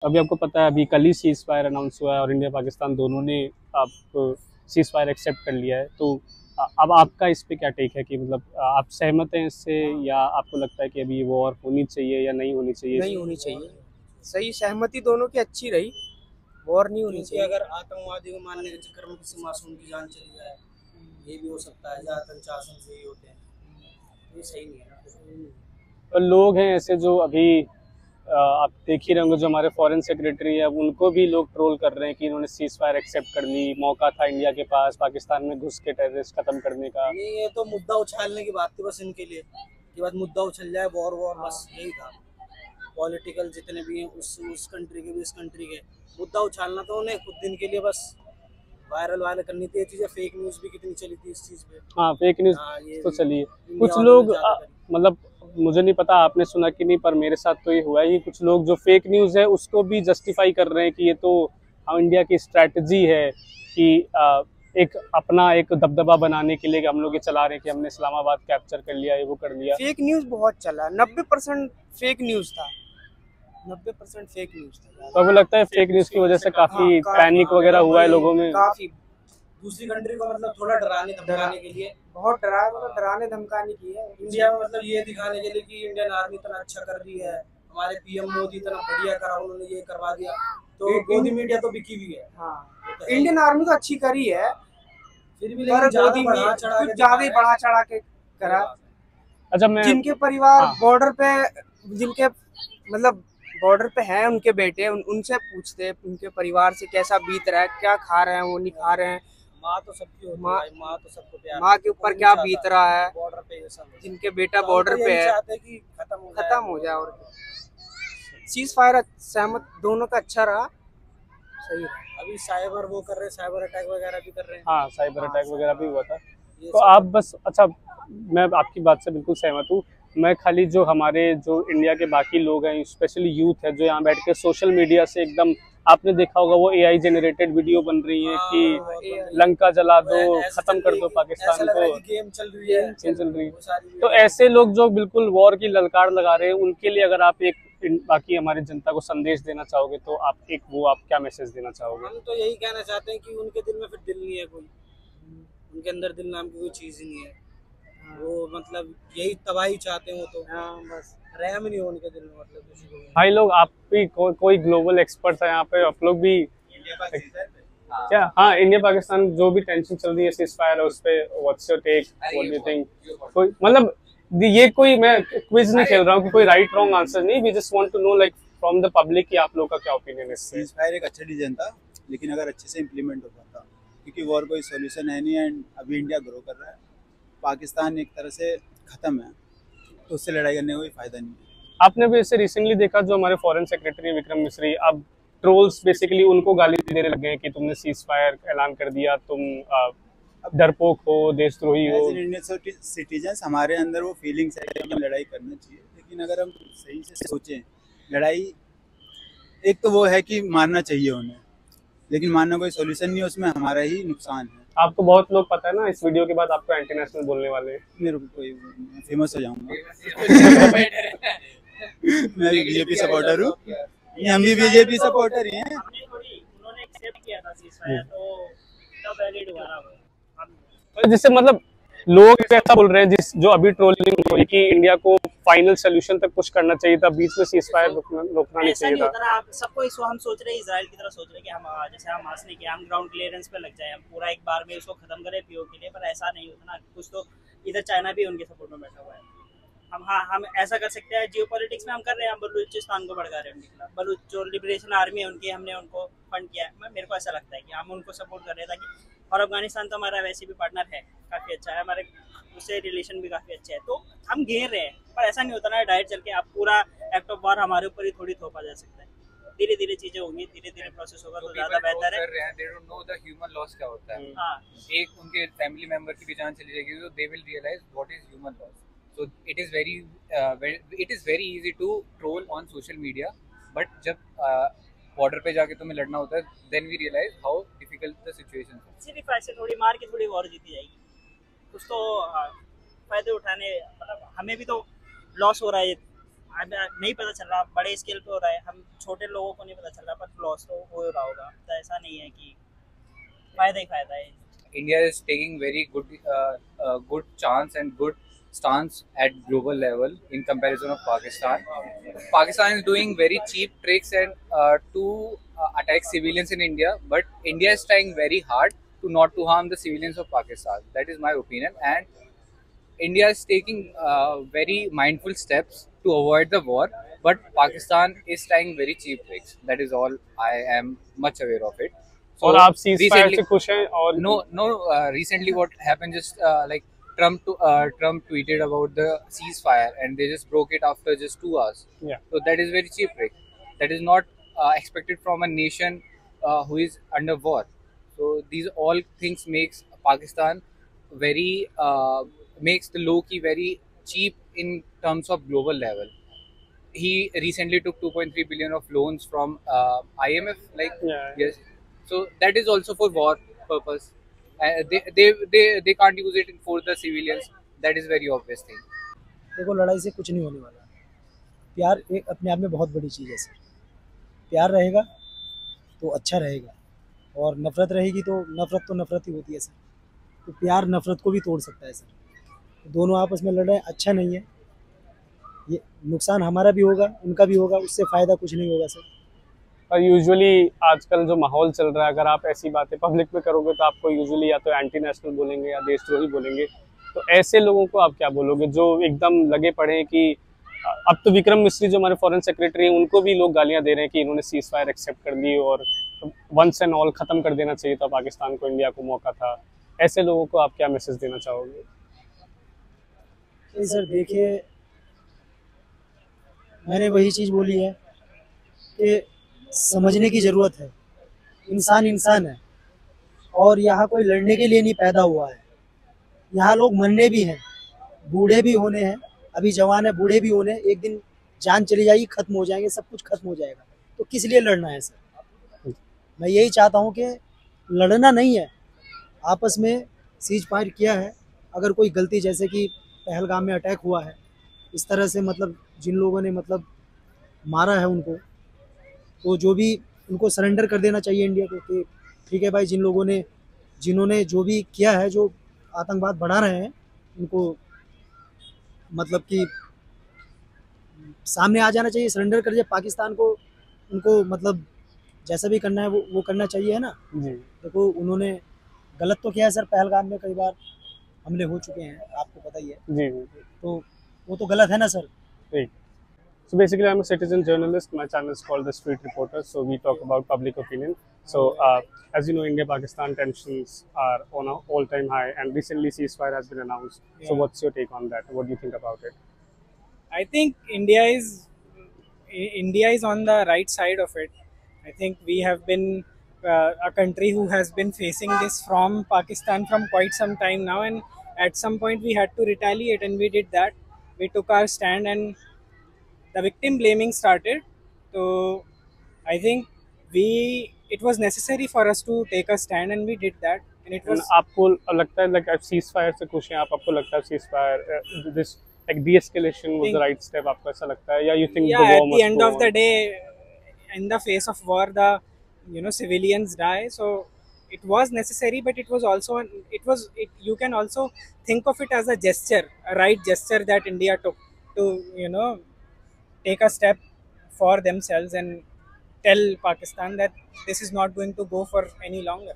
अभी आपको पता है, अभी कल ही सीज़ फायर अनाउंस हुआ है और इंडिया पाकिस्तान दोनों ने आप सीज़ फायर एक्सेप्ट कर लिया है। तो अब आपका इस पे क्या टेक है कि मतलब आप सहमत हैं इससे, या आपको लगता है कि अभी वॉर होनी चाहिए या नहीं होनी चाहिए? नहीं होनी चाहिए। सही सहमति दोनों की अच्छी रही, वॉर नहीं होनी चाहिए। अगर आतंकवादी को मारने के चक्कर में किसी मासूम की जान चली जाए, ये भी हो सकता है। ज़्यादातर चांसेस यही होते हैं, ये सही नहीं है ना। पर लोग हैं ऐसे जो अभी आप देख ही रहे होंगे, जो हमारे फॉरेन सेक्रेटरी है उनको भी लोग ट्रोल कर रहे हैं कि इन्होंने सीज़ फायर एक्सेप्ट कर ली, मौका था इंडिया के पास पाकिस्तान में घुस के टेररिस्ट खत्म करने का। ये तो मुद्दा उछालने की बात थी बस इनके लिए, कि बस मुद्दा उछल जाए, वॉर बस यही था। पॉलिटिकल जितने भी हैं उस कंट्री के भी इस कंट्री के, मुद्दा उछालना तो उन्हें खुद दिन के लिए बस वायरल करनी थी। ये चीज़ें फेक न्यूज़ भी कितनी चली थी इस चीज़ पे। हाँ, फेक न्यूज़ ये तो चली है। इंडिया कुछ वालों ने लोग ज़्यादा करी। मतलब मुझे नहीं पता आपने सुना कि नहीं, पर मेरे साथ तो ये हुआ ही। कुछ लोग जो फेक न्यूज़ है उसको भी जस्टिफाई कर रहे हैं कि ये तो इंडिया की स्ट्रैटेजी है कि एक अपना एक दबदबा बनाने के लिए कि हम लोग ये चला रहे हैं कि हमने इस्लामाबाद कैप्चर कर लिया, ये वो कर लिया। फेक न्यूज़ बहुत चला, 90% फेक न्यूज़ था। 90% फेक न्यूज़ था। तो आपको लगता है फेक न्यूज़ की वजह से काफ़ी पैनिक वगैरह हुआ है लोगों में? काफी दूसरी कंट्री को मतलब थोड़ा डराने धमकाने के लिए, बहुत डराने धमकाने की है इंडिया में, मतलब ये दिखाने के लिए कि इंडियन आर्मी इतना अच्छा कर रही है, हमारे पीएम मोदी इतना बढ़िया करा, उन्होंने ये करवा दिया। तो गोदी मीडिया तो बिकी भी है। हाँ, इंडियन आर्मी तो अच्छी करी है, फिर भी पर ज्यादा गोदी बढ़ा में चढ़ा कुछ ज्यादा ही बढ़ा चढ़ा के करा। अच्छा, मैं जिनके परिवार हाँ। बॉर्डर पे, जिनके मतलब बॉर्डर पे हैं, उनके बेटे उनसे पूछते हैं उनके परिवार से कैसा बीत रहा है, क्या खा रहे हैं, वो नहीं खा रहे हैं। माँ तो सबकी होती है, माँ तो सबको प्यार, माँ के ऊपर क्या बीत रहा है, बॉर्डर पे ये सब। जिनके बेटा बॉर्डर पे है, चाहते हैं कि खत्म हो जाए। और सीज फायर सहमत दोनों का अच्छा रहा, सही रहा। अभी साइबर वो कर रहे हैं, साइबर अटैक वगैरह भी कर रहे हैं। हाँ, साइबर अटैक वगैरह भी हुआ था। तो आप बस, अच्छा, मैं आपकी बात से बिल्कुल सहमत हूँ। मैं खाली जो हमारे जो इंडिया के बाकी लोग हैं, स्पेशली यूथ है, जो यहाँ बैठ के सोशल मीडिया से एकदम, आपने देखा होगा वो एआई जनरेटेड वीडियो बन रही है कि लंका जला दो, खत्म कर दो पाकिस्तान को, गेम चल रही है। तो ऐसे लोग जो बिल्कुल वॉर की ललकार लगा रहे हैं, उनके लिए अगर आप एक बाकी हमारी जनता को संदेश देना चाहोगे, तो आप क्या मैसेज देना चाहोगे? हम तो यही कहना चाहते हैं कि उनके दिल में फिर दिल नहीं है कोई, उनके अंदर दिल नाम की कोई चीज ही नहीं है। वो मतलब यही तबाही चाहते हैं वो तो। बस रहम नहीं हो उनके दिल में, मतलब किसी को। भाई लोग, आप भी कोई ग्लोबल एक्सपर्ट है यहाँ पे, आप लोग भी क्या? हाँ, इंडिया पाकिस्तान जो भी टेंशन चल रही है सीज फायर, उस पे what's your take, what do you think? कोई मतलब ये कोई मैं क्विज नहीं खेल रहा हूँ कि कोई राइट रॉन्ग आंसर नहीं, we just want to know like from the public कि आप लोग का क्या ओपिनियन है इससे। सीज फायर एक अच्छा डिसीजन था, लेकिन अगर अच्छे से इम्प्लीमेंट हो पाता, क्योंकि वॉर कोई सॉल्यूशन है नहीं, एंड अभी इंडिया ग्रो कर रहा है, पाकिस्तान एक तरह से खत्म है, तो उससे लड़ाई करने का कोई फायदा नहीं है। आपने भी इससे रिसेंटली देखा, जो हमारे फॉरेन सेक्रेटरी विक्रम मिस्री, अब ट्रोल्स बेसिकली उनको गाली देने लगे हैं कि तुमने सीज फायर ऐलान कर दिया, तुम डरपोक हो, देशद्रोही हो। इंडियन सिटीजन्स, हमारे अंदर वो फीलिंग्स है कि हमें लड़ाई करना चाहिए, लेकिन अगर हम सही से सोचें, लड़ाई एक तो वो है कि मारना चाहिए उन्हें, लेकिन मारना कोई सोल्यूशन नहीं है, उसमें हमारा ही नुकसान है। आपको बहुत लोग पता है ना, इस वीडियो के बाद आपको एंटी नेशनल बोलने वाले हैं। मेरे को कोई फेमस हो जाऊंगा। मैं भी बीजेपी सपोर्टर हूँ, हम भी बीजेपी सपोर्टर ही हैं। उन्होंने एक्सेप्ट किया था सीज फायर, तो तब वैलिड हुआ ना। जिससे मतलब लोग ऐसा बोल रहे हैं, जो अभी ट्रोलिंग हो रही कि इंडिया को फाइनल सोल्यूशन तक पुश करना चाहिए था, बीच में सीज फायर रोकना नहीं चाहिए था। आप सबको हम सोच रहे हैं, इजराइल की तरह सोच रहे हैं कि हम जैसे हम हासिल किया, हम ग्राउंड क्लियरेंस पे लग जाए, हम पूरा एक बार में इसको खत्म करें पीओ के लिए, पर ऐसा नहीं होता ना। कुछ तो इधर चाइना भी उनके सपोर्ट में बैठा हुआ है। हम ऐसा कर सकते हैं, जियो पॉलिटिक्स में हम कर रहे हैं, हम बलूचिस्तान को भड़का रहे हैं उनके खिलाफ। बलूच जो लिबरेशन आर्मी है उनकी, हमने उनको फंड किया है। मेरे को ऐसा लगता है कि हम उनको सपोर्ट कर रहे हैं, ताकि, और अफगानिस्तान तो हमारा वैसे भी पार्टनर है, काफ़ी अच्छा है, हमारे उससे रिलेशन भी काफ़ी अच्छे है, तो हम घेर रहे हैं। पर ऐसा नहीं होता ना डायरेक्ट चल के आप पूरा एक्ट ऑफ वार हमारे ऊपर ही थोड़ी थोपा जा सकता है। धीरे धीरे चीजें होंगी, धीरे धीरे प्रोसेस होगा, तो ज्यादा बेहतर है। They don't know the human loss क्या होता है। हाँ, एक उनके फैमिली मेंबर की भी जान चली जाएगी, तो they will realise what is human loss. So it is very easy to troll on social media, but जब बॉर्डर पे जाके तुम्हें लड़ना होता है, then we realise how difficult the situation है। सिर्फ ऐसे थोड़ी मार के थोड़ी वॉर जीती जाएगी, कुछ तो फायदे उठाने, मतलब हमें भी तो लॉस हो रहा है नहीं पता चल रहा, बड़े स्केल पे हो रहा है, हम छोटे लोगों को नहीं पता चल रहा, पर लॉस तो हो रहा होगा, तो ऐसा नहीं है कि फायदा ही फायदा है। India is taking very good chance and good stance at global level in comparison of Pakistan. Pakistan is doing very cheap tricks and to attack civilians in India, but India is trying very hard to not to harm the civilians of Pakistan. That is my opinion, and India is taking very mindful steps to avoid the war, but Pakistan is trying very cheap tricks. That is all I am much aware of it. और आप cease fire recently- से खुश हैं? और no. Recently, what happened? Just like Trump tweeted about the ceasefire, and they just broke it after just 2 hours. Yeah. So that is very cheap trick. That is not expected from a nation who is under war. So these all things makes Pakistan very makes the low key very cheap in terms of global level. He recently took 2.3 billion of loans from IMF. Yeah. Yes. So that is also for war purpose. They can't use it for the civilians. That is very obvious thing. देखो लड़ाई से कुछ नहीं होने वाला। प्यार एक अपने आप में बहुत बड़ी चीज़ है सर। प्यार रहेगा तो अच्छा रहेगा, और नफ़रत रहेगी तो नफ़रत ही होती है सर। तो प्यार नफ़रत को भी तोड़ सकता है सर। दोनों आपस में लड़ रहे हैं, अच्छा नहीं है। ये नुकसान हमारा भी होगा, उनका भी होगा, उससे फ़ायदा कुछ नहीं होगा सर। और यूजुअली आजकल जो माहौल चल रहा है, अगर आप ऐसी बातें पब्लिक में करोगे तो आपको यूजुअली या तो एंटी नेशनल बोलेंगे या देशद्रोही बोलेंगे। तो ऐसे लोगों को आप क्या बोलोगे जो एकदम लगे पड़े हैं कि अब तो विक्रम मिस्री जो हमारे फॉरेन सेक्रेटरी हैं उनको भी लोग गालियां दे रहे हैं कि इन्होंने सीज फायर एक्सेप्ट कर ली और वंस एंड ऑल खत्म कर देना चाहिए था पाकिस्तान को, इंडिया को मौका था। ऐसे लोगों को आप क्या मैसेज देना चाहोगे? नहीं सर, देखिए मैंने वही चीज़ बोली है कि समझने की ज़रूरत है। इंसान इंसान है, और यहाँ कोई लड़ने के लिए नहीं पैदा हुआ है। यहाँ लोग मरने भी हैं, बूढ़े भी होने हैं। अभी जवान है, बूढ़े भी होने हैं। एक दिन जान चली जाएगी, ख़त्म हो जाएंगे, सब कुछ ख़त्म हो जाएगा। तो किस लिए लड़ना है सर? मैं यही चाहता हूँ कि लड़ना नहीं है, आपस में सीज फायर किया है। अगर कोई गलती, जैसे कि पहलगाम में अटैक हुआ है, इस तरह से मतलब जिन लोगों ने मतलब मारा है उनको, तो जो भी उनको सरेंडर कर देना चाहिए इंडिया को कि ठीक है भाई, जिन्होंने जो भी किया है, जो आतंकवाद बढ़ा रहे हैं, उनको मतलब कि सामने आ जाना चाहिए, सरेंडर कर दिया पाकिस्तान को। उनको मतलब जैसा भी करना है वो करना चाहिए, है ना। जी देखो उन्होंने गलत तो किया है सर, पहलगाम में कई बार हमले हो चुके हैं, आपको पता ही है। जी। तो वो तो गलत है ना sir. Right. So basically, I'm a citizen journalist. My channel is called The Street Reporter. So we talk about public opinion. So as you know, India-Pakistan tensions are on an all-time high, and recently ceasefire has been announced. So what's your take on that? What do you think about it? I think India is on the right side of it. I think we have been a country who has been facing this from Pakistan from quite some time now, and at some point we had to retaliate, and we did that. We took our stand, and the victim blaming started. So I think it was necessary for us to take a stand, and we did that. And it was आपको लगता है like ceasefire से खुश हैं आप? आपको लगता है ceasefire this like de-escalation was the right step? आपको ऐसा लगता है, या you think the war at the must end go of on? the day, in the face of war, the civilians die. So it was necessary, but it was also you can also think of it as a gesture, a right gesture that India took to take a step for themselves and tell Pakistan that this is not going to go for any longer.